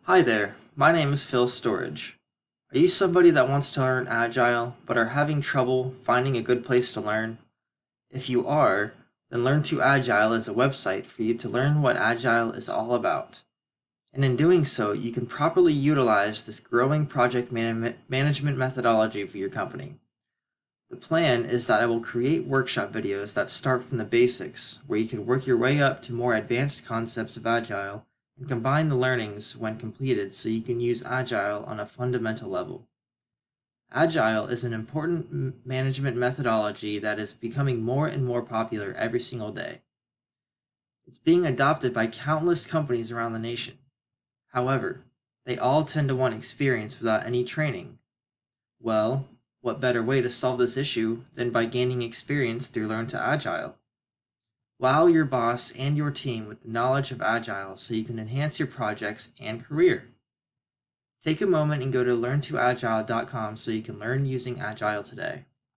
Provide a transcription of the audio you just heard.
Hi there, my name is Phil Storage. Are you somebody that wants to learn Agile but are having trouble finding a good place to learn? If you are, then Learn to Agile is a website for you to learn what Agile is all about. And in doing so, you can properly utilize this growing project management methodology for your company. The plan is that I will create workshop videos that start from the basics, where you can work your way up to more advanced concepts of Agile and combine the learnings when completed so you can use Agile on a fundamental level. Agile is an important management methodology that is becoming more and more popular every single day. It's being adopted by countless companies around the nation. However, they all tend to want experience without any training. Well, what better way to solve this issue than by gaining experience through Learn to Agile? Wow your boss and your team with the knowledge of Agile so you can enhance your projects and career. Take a moment and go to learntoagile.com so you can learn using Agile today.